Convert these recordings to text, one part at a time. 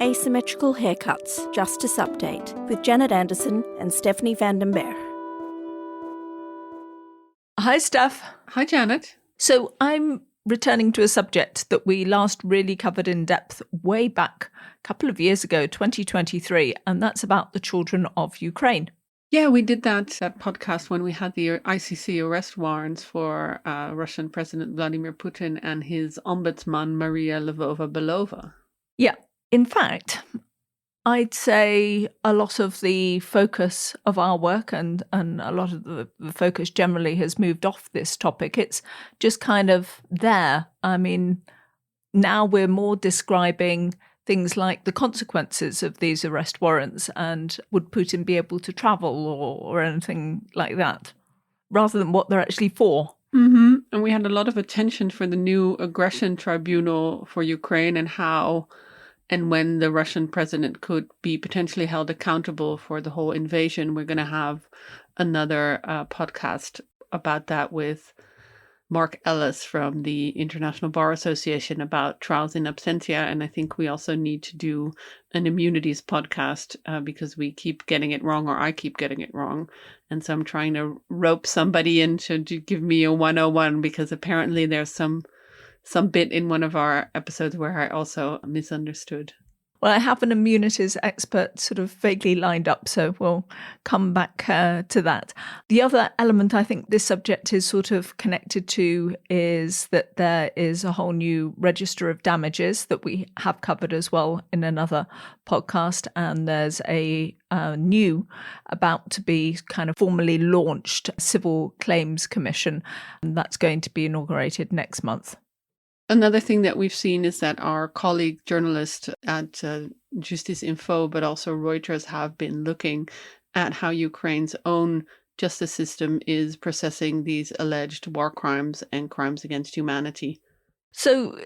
Asymmetrical Haircuts Justice Update with Janet Anderson and Stephanie van den Berg. Hi, Steph. Hi, Janet. So I'm returning to a subject that we last really covered in depth way back a couple of years ago, 2023, and that's about the children of Ukraine. Yeah, we did that podcast when we had the ICC arrest warrants for Russian President Vladimir Putin and his ombudsman, Maria Lvova-Belova. Yeah, in fact, I'd say a lot of the focus of our work and a lot of the focus generally has moved off this topic. It's just kind of there. I mean, now we're more describing things like the consequences of these arrest warrants and would Putin be able to travel or anything like that, rather than what they're actually for. Mm-hmm. And we had a lot of attention for the new aggression tribunal for Ukraine and how and when the Russian president could be potentially held accountable for the whole invasion. We're going to have another podcast about that with Mark Ellis from the International Bar Association about trials in absentia. And I think we also need to do an immunities podcast because we keep getting it wrong, or I keep getting it wrong. And so I'm trying to rope somebody in to give me a 101 because apparently there's some bit in one of our episodes where I also misunderstood. Well, I have an immunities expert sort of vaguely lined up, so we'll come back to that. The other element I think this subject is sort of connected to is that there is a whole new register of damages that we have covered as well in another podcast. And there's a new, about to be kind of formally launched Civil Claims Commission, and that's going to be inaugurated next month. Another thing that we've seen is that our colleague journalists at Justice Info, but also Reuters, have been looking at how Ukraine's own justice system is processing these alleged war crimes and crimes against humanity. So,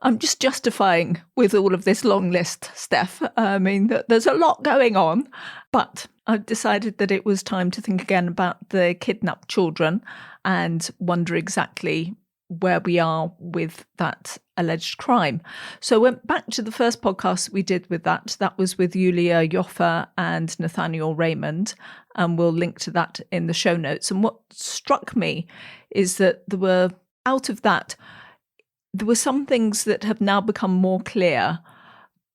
I'm just justifying with all of this long list, Steph. I mean, there's a lot going on, but I've decided that it was time to think again about the kidnapped children and wonder exactly where we are with that alleged crime. So I went back to the first podcast we did with that. That was with Yulia Yoffa and Nathaniel Raymond, and we'll link to that in the show notes. And what struck me is that there were some things that have now become more clear.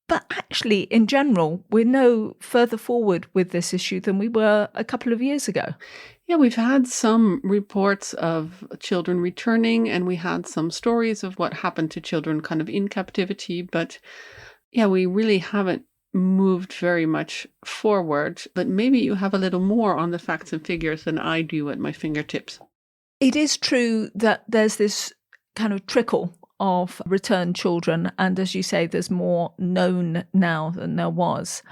But actually, in general, we're no further forward with this issue than we were a couple of years ago. Yeah, we've had some reports of children returning, and we had some stories of what happened to children kind of in captivity. But yeah, we really haven't moved very much forward. But maybe you have a little more on the facts and figures than I do at my fingertips. It is true that there's this kind of trickle of returned children. And as you say, there's more known now than there was.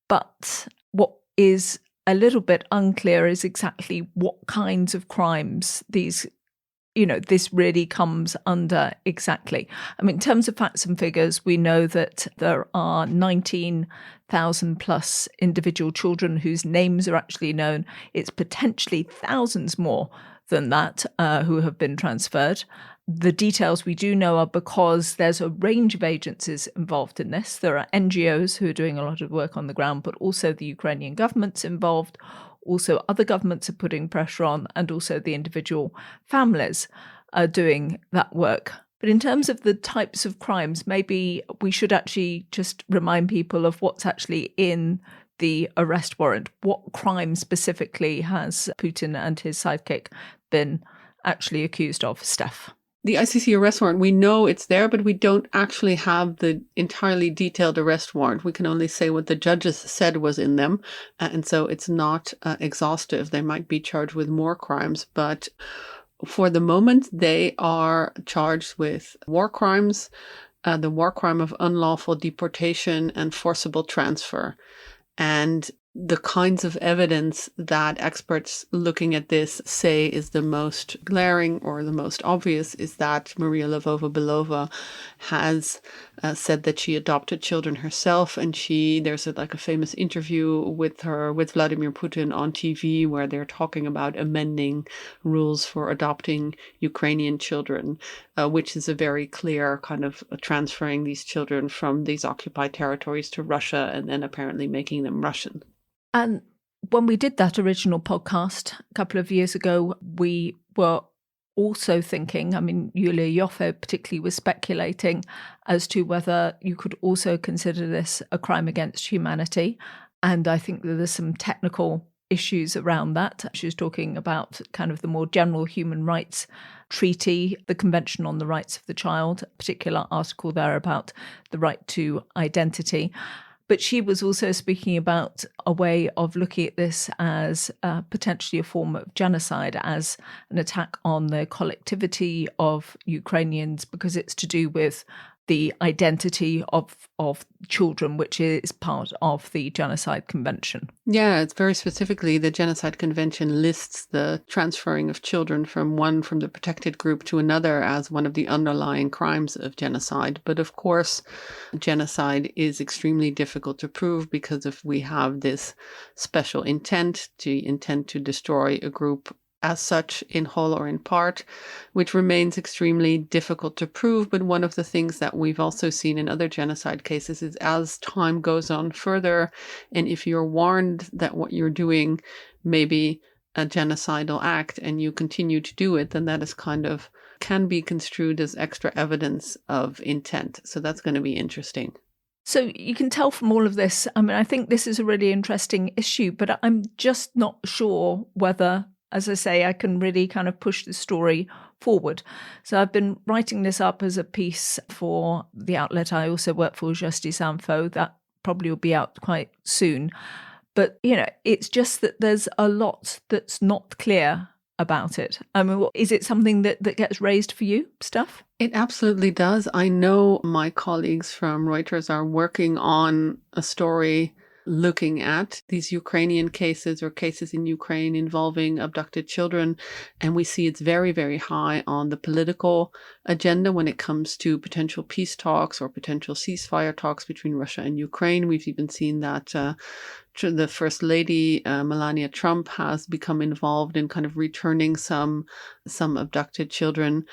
But what is a little bit unclear is exactly what kinds of crimes this really comes under exactly. I mean, in terms of facts and figures, we know that there are 19,000 plus individual children whose names are actually known. It's potentially thousands more than that who have been transferred. The details we do know are because there's a range of agencies involved in this. There are NGOs who are doing a lot of work on the ground, but also the Ukrainian government's involved. Also, other governments are putting pressure on, and also the individual families are doing that work. But in terms of the types of crimes, maybe we should actually just remind people of what's actually in the arrest warrant. What crime specifically has Putin and his sidekick been actually accused of, Steph? The ICC arrest warrant, we know it's there, but we don't actually have the entirely detailed arrest warrant. We can only say what the judges said was in them. And so it's not exhaustive. They might be charged with more crimes, but for the moment, they are charged with war crimes, the war crime of unlawful deportation and forcible transfer. And the kinds of evidence that experts looking at this say is the most glaring or the most obvious is that Maria Lvova-Belova has said that she adopted children herself, and there's a famous interview with her with Vladimir Putin on TV where they're talking about amending rules for adopting Ukrainian children, which is a very clear kind of transferring these children from these occupied territories to Russia and then apparently making them Russian. And when we did that original podcast a couple of years ago, we were also thinking, Yulia Yoffe particularly was speculating as to whether you could also consider this a crime against humanity. And I think that there's some technical issues around that. She was talking about kind of the more general human rights treaty, the Convention on the Rights of the Child, a particular article there about the right to identity. But she was also speaking about a way of looking at this as potentially a form of genocide, as an attack on the collectivity of Ukrainians, because it's to do with the identity of children, which is part of the Genocide Convention. Yeah, it's very specifically the Genocide Convention lists the transferring of children from the protected group to another as one of the underlying crimes of genocide. But of course, genocide is extremely difficult to prove because if we have this special intent to destroy a group as such in whole or in part, which remains extremely difficult to prove. But one of the things that we've also seen in other genocide cases is as time goes on further, and if you're warned that what you're doing may be a genocidal act and you continue to do it, then that is can be construed as extra evidence of intent. So that's going to be interesting. So you can tell from all of this, I think this is a really interesting issue, but I'm just not sure whether, as I say, I can really kind of push the story forward. So I've been writing this up as a piece for the outlet I also work for, Justice Info. That probably will be out quite soon. But, it's just that there's a lot that's not clear about it. Is it something that gets raised for you, Steph? It absolutely does. I know my colleagues from Reuters are working on a story looking at these Ukrainian cases or cases in Ukraine involving abducted children. And we see it's very, very high on the political agenda when it comes to potential peace talks or potential ceasefire talks between Russia and Ukraine. We've even seen that the First Lady, Melania Trump, has become involved in kind of returning some abducted children.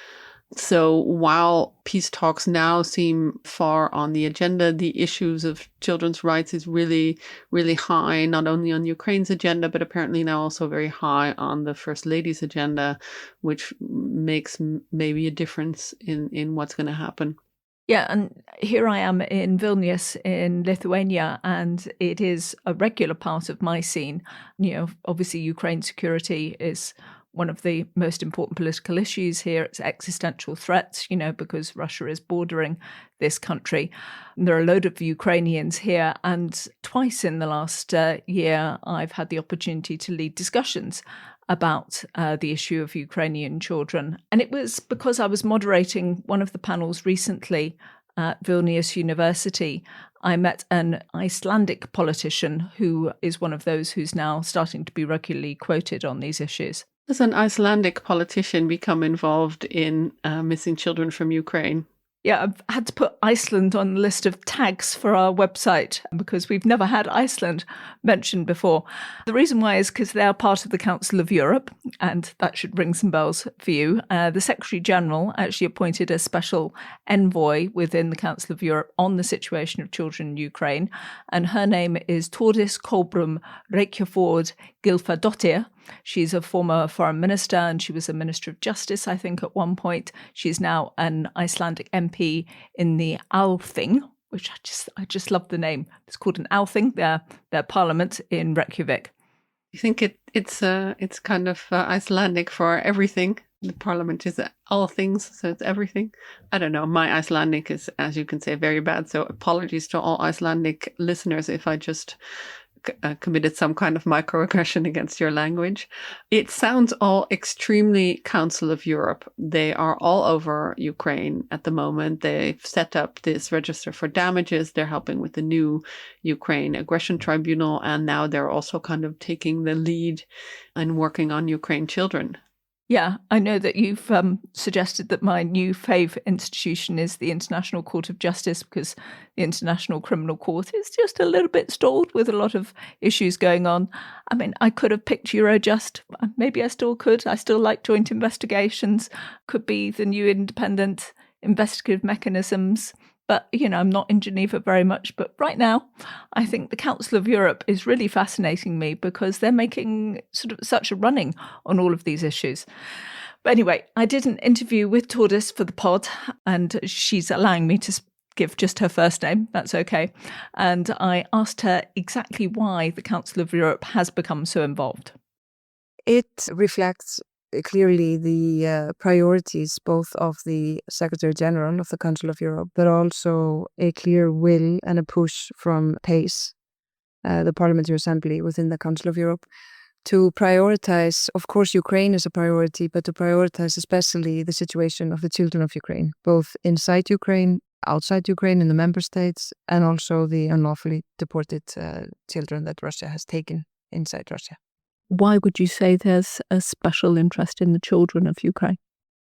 So while peace talks now seem far on the agenda, the issues of children's rights is really, really high, not only on Ukraine's agenda, but apparently now also very high on the First Lady's agenda, which makes maybe a difference in what's going to happen. Yeah, and here I am in Vilnius in Lithuania, and it is a regular part of my scene. Obviously Ukraine security is one of the most important political issues here. It's existential threats, because Russia is bordering this country. And there are a load of Ukrainians here, and twice in the last year, I've had the opportunity to lead discussions about the issue of Ukrainian children. And it was because I was moderating one of the panels recently at Vilnius University. I met an Icelandic politician who is one of those who's now starting to be regularly quoted on these issues. Does an Icelandic politician become involved in missing children from Ukraine? Yeah, I've had to put Iceland on the list of tags for our website because we've never had Iceland mentioned before. The reason why is because they are part of the Council of Europe, and that should ring some bells for you. The Secretary General actually appointed a special envoy within the Council of Europe on the situation of children in Ukraine, and her name is Thordis Gylfadottir. She's a former foreign minister, and she was a minister of justice, I think, at one point. She's now an Icelandic MP in the Althing, which I just love the name. It's called an Althing, their parliament in Reykjavik. You think it's kind of Icelandic for everything? The parliament is all things, so it's everything. I don't know. My Icelandic is, as you can say, very bad. So apologies to all Icelandic listeners if I just committed some kind of microaggression against your language. It sounds all extremely Council of Europe. They are all over Ukraine at the moment. They've set up this register for damages. They're helping with the new Ukraine Aggression Tribunal. And now they're also kind of taking the lead and working on Ukraine children. Yeah, I know that you've suggested that my new fave institution is the International Court of Justice, because the International Criminal Court is just a little bit stalled with a lot of issues going on. I mean, I could have picked Eurojust. Maybe I still could. I still like joint investigations. Could be the new independent investigative mechanisms. But, I'm not in Geneva very much. But right now, I think the Council of Europe is really fascinating me because they're making sort of such a running on all of these issues. But anyway, I did an interview with Thordis for the pod, and she's allowing me to give just her first name. That's okay. And I asked her exactly why the Council of Europe has become so involved. It reflects clearly the priorities both of the Secretary General of the Council of Europe, but also a clear will and a push from PACE, the Parliamentary Assembly within the Council of Europe, to prioritize, of course, Ukraine is a priority, but to prioritize especially the situation of the children of Ukraine, both inside Ukraine, outside Ukraine, in the member states, and also the unlawfully deported children that Russia has taken inside Russia. Why would you say there's a special interest in the children of Ukraine?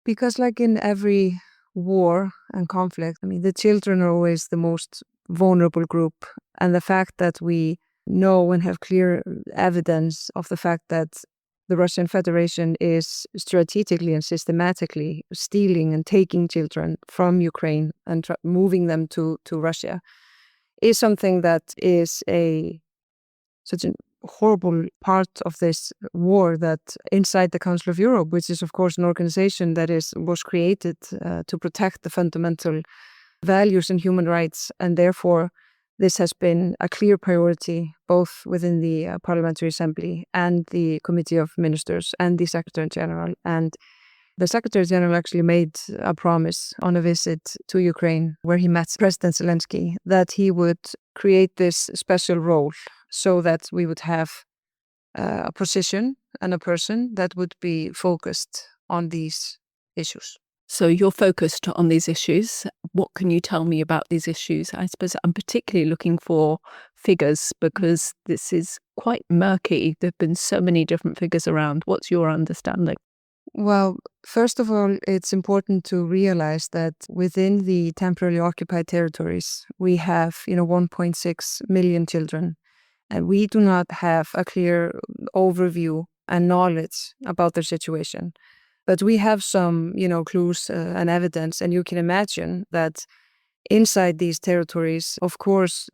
Because like in every war and conflict, the children are always the most vulnerable group. And the fact that we know and have clear evidence of the fact that the Russian Federation is strategically and systematically stealing and taking children from Ukraine and moving them to Russia is something that is such a horrible part of this war, that inside the Council of Europe, which is of course an organization that was created to protect the fundamental values and human rights, and therefore this has been a clear priority both within the Parliamentary Assembly and the Committee of Ministers and the Secretary General. And the Secretary General actually made a promise on a visit to Ukraine where he met President Zelensky that he would create this special role so that we would have a position and a person that would be focused on these issues. So you're focused on these issues. What can you tell me about these issues? I suppose I'm particularly looking for figures because this is quite murky. There have been so many different figures around. What's your understanding? Well, first of all, it's important to realize that within the temporarily occupied territories, we have 1.6 million children. And we do not have a clear overview and knowledge about their situation. But we have some, clues and evidence. And you can imagine that inside these territories, of course,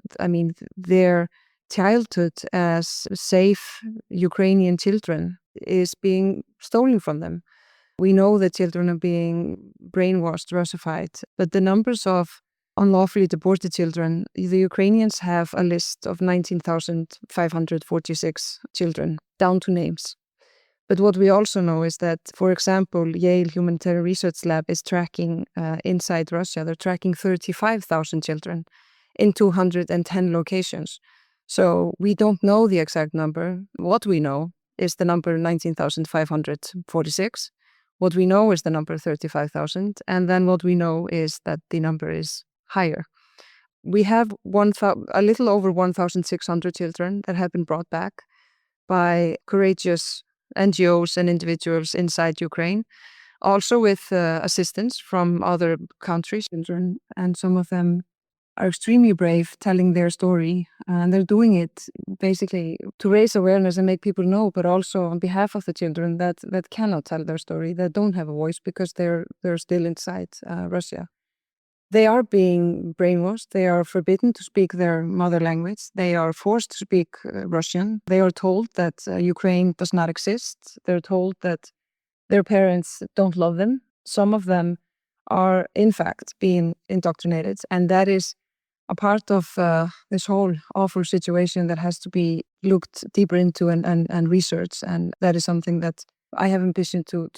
their childhood as safe Ukrainian children is being stolen from them. We know that children are being brainwashed, Russified, but the numbers of unlawfully deported children, the Ukrainians have a list of 19,546 children, down to names. But what we also know is that, for example, Yale Humanitarian Research Lab is tracking inside Russia, they're tracking 35,000 children in 210 locations. So we don't know the exact number. What we know is the number 19,546. What we know is the number 35,000. And then what we know is that the number is higher. We have a little over 1,600 children that have been brought back by courageous NGOs and individuals inside Ukraine, also with assistance from other countries. Children, and some of them are extremely brave, telling their story, and they're doing it basically to raise awareness and make people know, but also on behalf of the children that cannot tell their story, that don't have a voice because they're still inside Russia. They are being brainwashed. They are forbidden to speak their mother language. They are forced to speak Russian. They are told that Ukraine does not exist. They're told that their parents don't love them. Some of them are, in fact, being indoctrinated. And that is a part of this whole awful situation that has to be looked deeper into and researched. And that is something that I have ambition to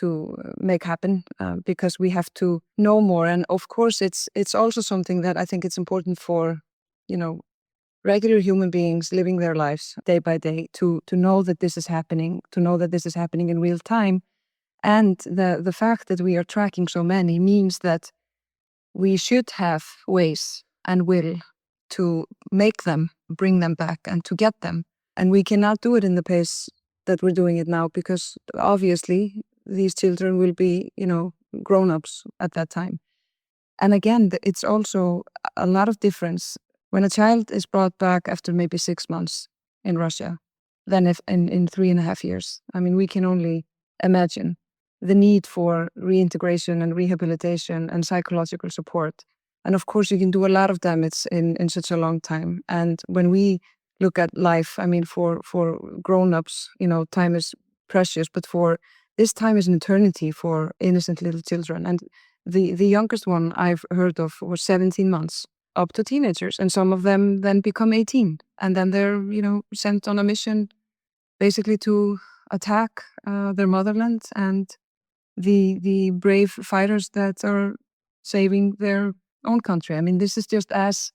make happen because we have to know more. And of course, it's also something that I think it's important for, regular human beings living their lives day by day, to know that this is happening, to know that this is happening in real time. And the fact that we are tracking so many means that we should have ways and will to make them, bring them back, and to get them. And we cannot do it in the pace that we're doing it now, because obviously these children will be, grown-ups at that time. And again, it's also a lot of difference when a child is brought back after maybe 6 months in Russia than if in 3.5 years. I mean, we can only imagine the need for reintegration and rehabilitation and psychological support. And of course, you can do a lot of damage in such a long time. And when we look at life, I mean, for grown-ups, time is precious, but for this time is an eternity for innocent little children. And the youngest one I've heard of was 17 months, up to teenagers. And some of them then become 18. And then they're, sent on a mission basically to attack their motherland and the brave fighters that are saving their own country. I mean, this is just as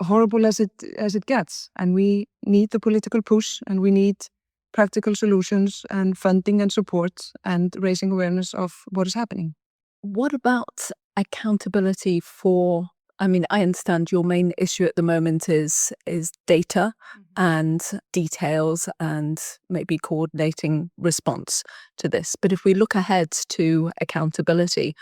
horrible as it gets. And we need the political push, and we need practical solutions and funding and support and raising awareness of what is happening. What about accountability for, I mean, I understand your main issue at the moment is data and details and maybe coordinating response to this. But if we look ahead to accountability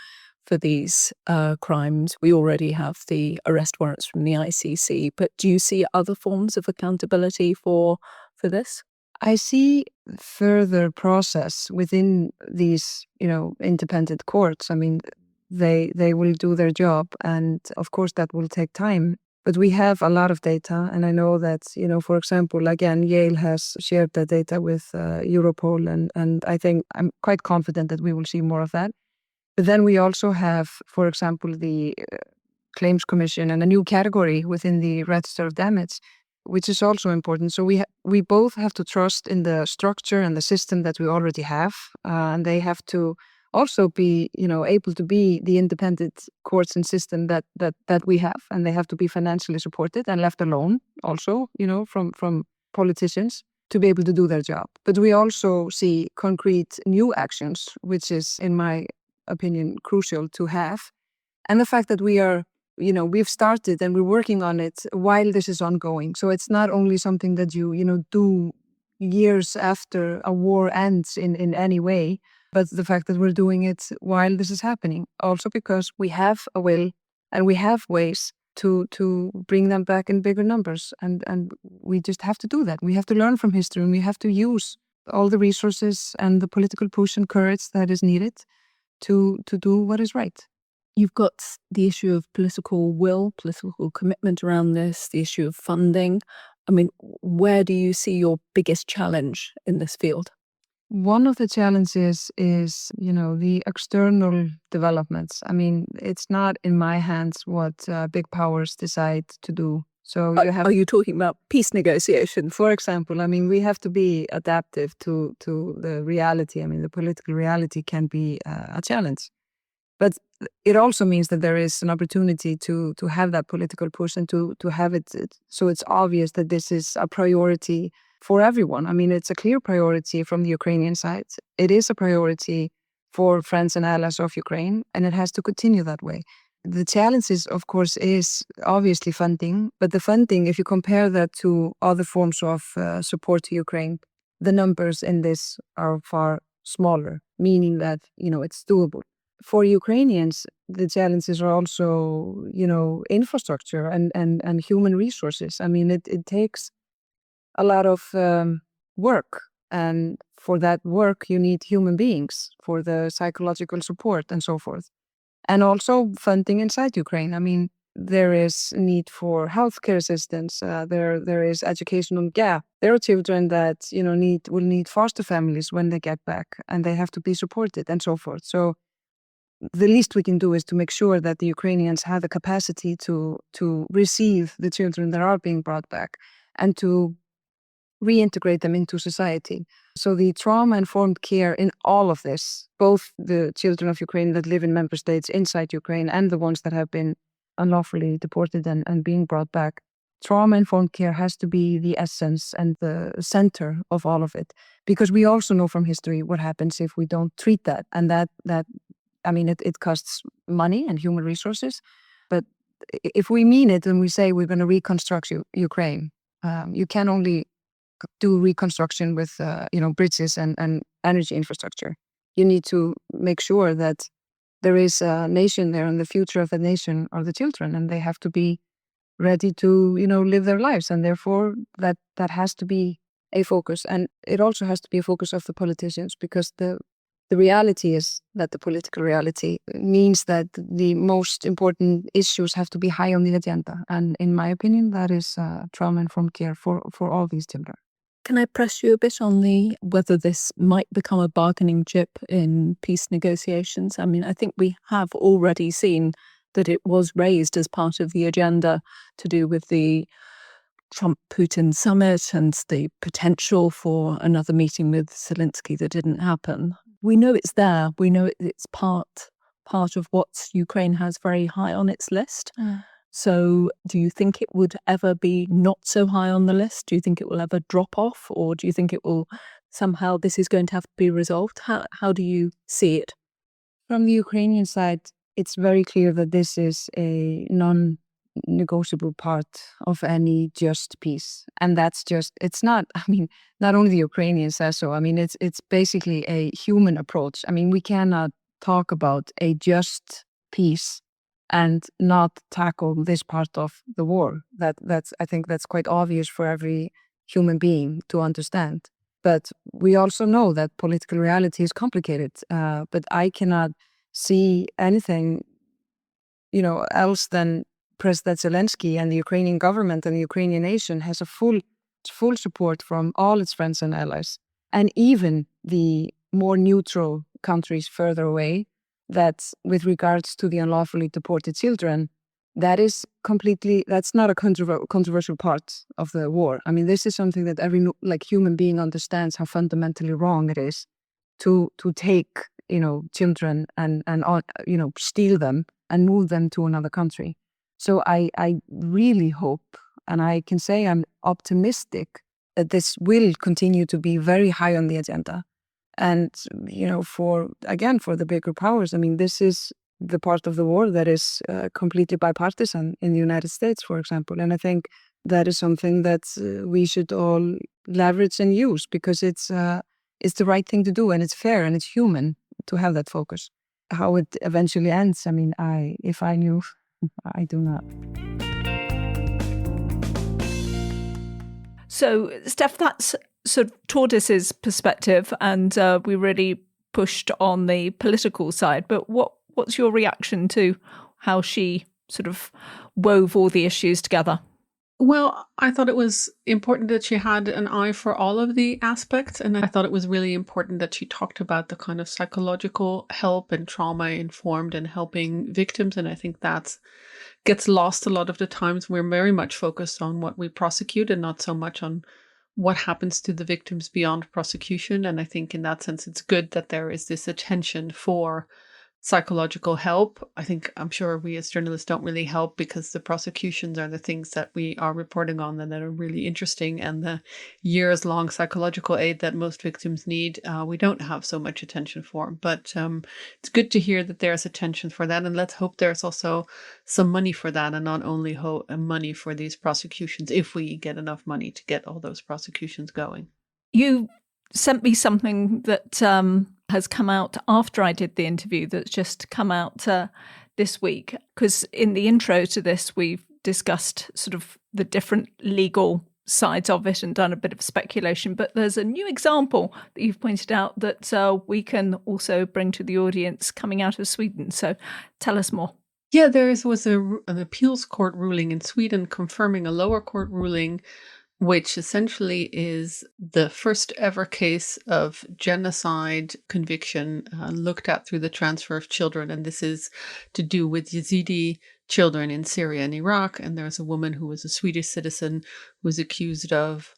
for these crimes, we already have the arrest warrants from the ICC. But do you see other forms of accountability for this? I see further process within these, independent courts. I mean, they will do their job, and of course that will take time. But we have a lot of data, and I know that, for example, again, Yale has shared that data with Europol, and I think I'm quite confident that we will see more of that. But then we also have, for example, the Claims Commission and a new category within the Register of Damage, which is also important. So we both have to trust in the structure and the system that we already have, and they have to also be, able to be the independent courts and system that we have, and they have to be financially supported and left alone also, from politicians to be able to do their job. But we also see concrete new actions, which is, in my opinion, crucial to have. And the fact that we are, we've started and we're working on it while this is ongoing. So it's not only something that you, do years after a war ends in any way, but the fact that we're doing it while this is happening. Also because we have a will and we have ways to bring them back in bigger numbers. And we just have to do that. We have to learn from history, and we have to use all the resources and the political push and courage that is needed to do what is right. You've got the issue of political will, political commitment around this, the issue of funding. I mean, where do you see your biggest challenge in this field? One of the challenges is, the external developments. I mean, it's not in my hands what big powers decide to do. So Are you talking about peace negotiations? For example, I mean, we have to be adaptive to the reality. I mean, the political reality can be a challenge. But it also means that there is an opportunity to have that political push and to have it so it's obvious that this is a priority for everyone. I mean, it's a clear priority from the Ukrainian side. It is a priority for friends and allies of Ukraine, and it has to continue that way. The challenges, of course, is obviously funding, but the funding, if you compare that to other forms of support to Ukraine, the numbers in this are far smaller, meaning that, it's doable. For Ukrainians, the challenges are also, infrastructure and human resources. I mean, it takes a lot of work. And for that work, you need human beings for the psychological support and so forth. And also funding inside Ukraine. I mean, there is need for healthcare assistance. There is educational gap. There are children that, will need foster families when they get back, and they have to be supported and so forth. So the least we can do is to make sure that the Ukrainians have the capacity to receive the children that are being brought back and to reintegrate them into society. So the trauma-informed care in all of this, both the children of Ukraine that live in member states inside Ukraine and the ones that have been unlawfully deported and being brought back, trauma-informed care has to be the essence and the center of all of it, because we also know from history what happens if we don't treat that. And it costs money and human resources. But if we mean it and we say we're going to reconstruct Ukraine, you can only do reconstruction with bridges and energy infrastructure. You need to make sure that there is a nation there, and the future of the nation are the children, and they have to be ready to live their lives, and therefore that has to be a focus. And it also has to be a focus of the politicians, because the reality is that the political reality means that the most important issues have to be high on the agenda. And in my opinion, that is trauma-informed care for all these children. Can I press you a bit on whether this might become a bargaining chip in peace negotiations? I mean, I think we have already seen that it was raised as part of the agenda to do with the Trump-Putin summit and the potential for another meeting with Zelensky that didn't happen. We know it's there. We know it's part of what Ukraine has very high on its list. So do you think it would ever be not so high on the list? Do you think it will ever drop off? Or do you think it will somehow, this is going to have to be resolved? How do you see it? From the Ukrainian side, it's very clear that this is a non-negotiable part of any just peace. And it's not, not only the Ukrainians say so. It's basically a human approach. We cannot talk about a just peace and not tackle this part of the war. I think that's quite obvious for every human being to understand. But we also know that political reality is complicated. But I cannot see anything, else than President Zelensky and the Ukrainian government and the Ukrainian nation has a full support from all its friends and allies, and even the more neutral countries further away. That with regards to the unlawfully deported children, that's not a controversial part of the war. This is something that every human being understands how fundamentally wrong it is to take children and steal them and move them to another country. So I really hope, and I can say I'm optimistic, that this will continue to be very high on the agenda. And, for the bigger powers, this is the part of the war that is completely bipartisan in the United States, for example. And I think that is something that we should all leverage and use, because it's the right thing to do, and it's fair and it's human to have that focus. How it eventually ends, if I knew, I do not. So, Steph, that's sort of Thordis's perspective, and we really pushed on the political side. But what's your reaction to how she sort of wove all the issues together? Well, I thought it was important that she had an eye for all of the aspects. And I thought it was really important that she talked about the kind of psychological help and trauma-informed and helping victims. And I think that gets lost a lot of the times. We're very much focused on what we prosecute and not so much on what happens to the victims beyond prosecution. And I think in that sense, it's good that there is this attention for psychological help. I'm sure we as journalists don't really help, because the prosecutions are the things that we are reporting on and that are really interesting, and the years-long psychological aid that most victims need, we don't have so much attention for. But it's good to hear that there's attention for that, and let's hope there's also some money for that, and not only money for these prosecutions, if we get enough money to get all those prosecutions going. You sent me something that has come out after I did the interview, that's just come out this week, because in the intro to this, we've discussed sort of the different legal sides of it and done a bit of speculation. But there's a new example that you've pointed out that we can also bring to the audience coming out of Sweden. So tell us more. Yeah, there was an appeals court ruling in Sweden confirming a lower court ruling, which essentially is the first ever case of genocide conviction looked at through the transfer of children. And this is to do with Yazidi children in Syria and Iraq. And there's a woman who was a Swedish citizen who was accused of,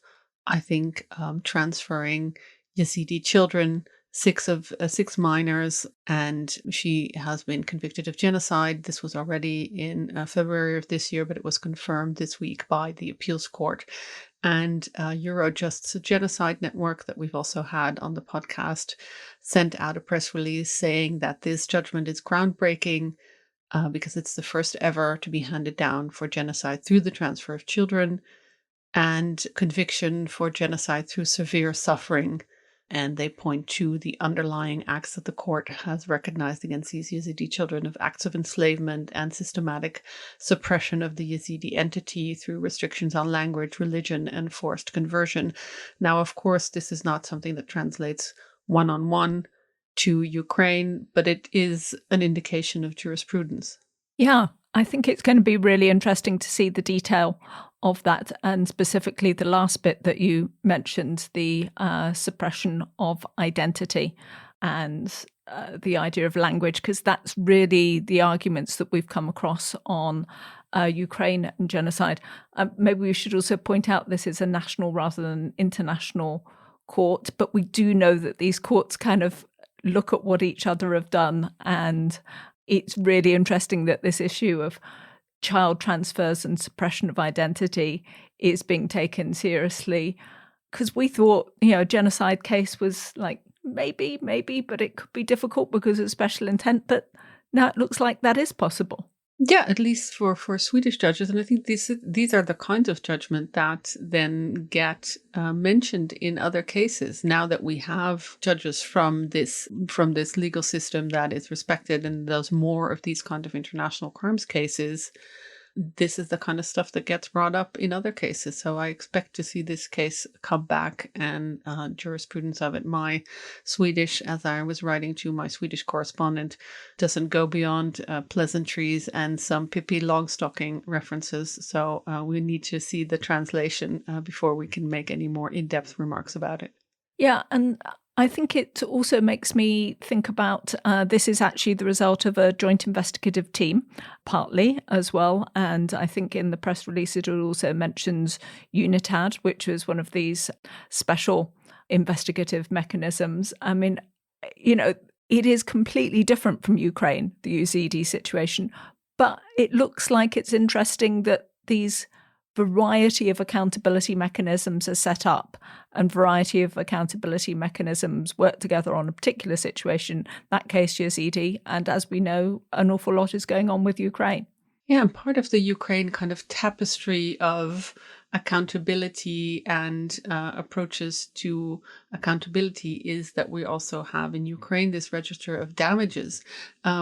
transferring Yazidi children six minors, and she has been convicted of genocide. This was already in February of this year, but it was confirmed this week by the appeals court. And Eurojust's genocide network that we've also had on the podcast sent out a press release saying that this judgment is groundbreaking because it's the first ever to be handed down for genocide through the transfer of children and conviction for genocide through severe suffering. And they point to the underlying acts that the court has recognized against these Yazidi children of acts of enslavement and systematic suppression of the Yazidi entity through restrictions on language, religion, and forced conversion. Now, of course, this is not something that translates one-on-one to Ukraine, but it is an indication of jurisprudence. Yeah, I think it's going to be really interesting to see the detail of that, and specifically the last bit that you mentioned, the suppression of identity and the idea of language, because that's really the arguments that we've come across on Ukraine and genocide. Maybe we should also point out this is a national rather than international court, but we do know that these courts kind of look at what each other have done, and it's really interesting that this issue of child transfers and suppression of identity is being taken seriously, because we thought, a genocide case was like maybe, but it could be difficult because of special intent. But now it looks like that is possible. Yeah, at least for Swedish judges. And I think these are the kinds of judgment that then get mentioned in other cases. Now that we have judges from this legal system that is respected and does more of these kind of international crimes cases, this is the kind of stuff that gets brought up in other cases. So I expect to see this case come back and jurisprudence of it. My Swedish, as I was writing to my Swedish correspondent, doesn't go beyond pleasantries and some Pippi Longstocking references. So we need to see the translation before we can make any more in-depth remarks about it. Yeah, and I think it also makes me think about this is actually the result of a joint investigative team, partly as well. And I think in the press release, it also mentions UNITAD, which was one of these special investigative mechanisms. I mean, it is completely different from Ukraine, the Yazidi situation. But it looks like it's interesting that these variety of accountability mechanisms are set up and variety of accountability mechanisms work together on a particular situation, that case Yazidi, and as we know, an awful lot is going on with Ukraine. Yeah, and part of the Ukraine kind of tapestry of accountability and approaches to accountability is that we also have in Ukraine this register of damages,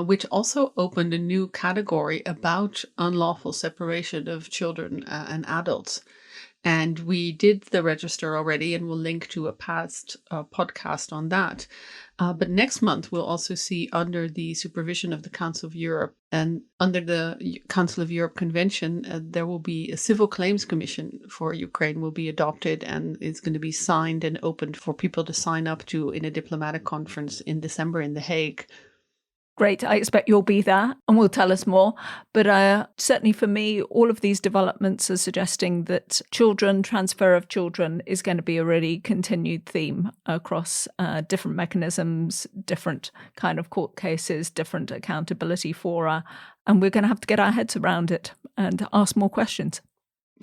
which also opened a new category about unlawful separation of children and adults. And we did the register already, and we'll link to a past podcast on that. But next month, we'll also see, under the supervision of the Council of Europe and under the Council of Europe Convention, there will be a civil claims commission for Ukraine will be adopted and is going to be signed and opened for people to sign up to in a diplomatic conference in December in The Hague. Great. I expect you'll be there and will tell us more. But certainly for me, all of these developments are suggesting that transfer of children is going to be a really continued theme across different mechanisms, different kind of court cases, different accountability fora. And we're going to have to get our heads around it and ask more questions.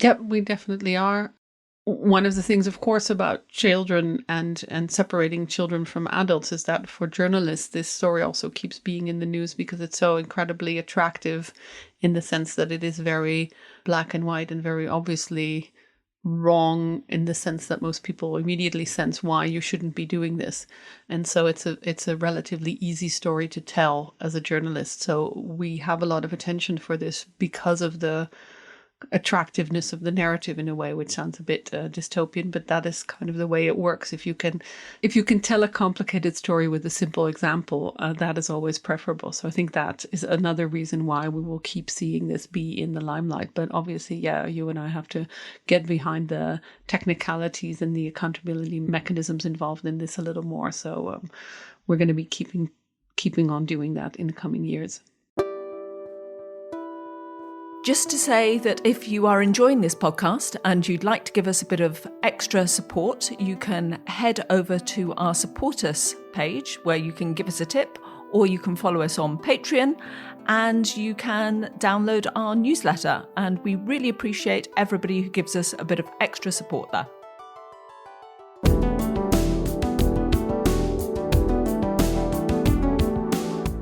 Yep, we definitely are. One of the things, of course, about children and separating children from adults is that for journalists, this story also keeps being in the news because it's so incredibly attractive in the sense that it is very black and white and very obviously wrong in the sense that most people immediately sense why you shouldn't be doing this. And so it's a relatively easy story to tell as a journalist. So we have a lot of attention for this because of the attractiveness of the narrative in a way, which sounds a bit dystopian, but that is kind of the way it works. If you can tell a complicated story with a simple example, that is always preferable. So I think that is another reason why we will keep seeing this be in the limelight. But obviously, yeah, you and I have to get behind the technicalities and the accountability mechanisms involved in this a little more. So we're going to be keeping on doing that in the coming years. Just to say that if you are enjoying this podcast and you'd like to give us a bit of extra support, you can head over to our Support Us page where you can give us a tip, or you can follow us on Patreon and you can download our newsletter. And we really appreciate everybody who gives us a bit of extra support there.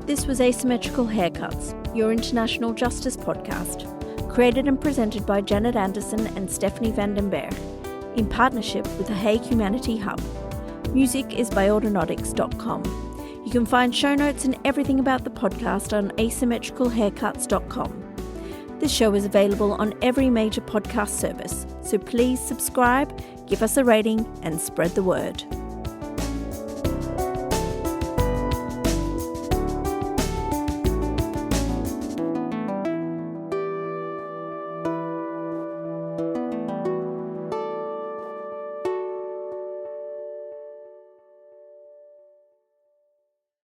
This was Asymmetrical Haircuts, your international justice podcast, created and presented by Janet Anderson and Stephanie Vandenberg, in partnership with the Hague Humanity Hub. Music is by Autonautics.com. You can find show notes and everything about the podcast on asymmetricalhaircuts.com. This show is available on every major podcast service, so please subscribe, give us a rating, and spread the word.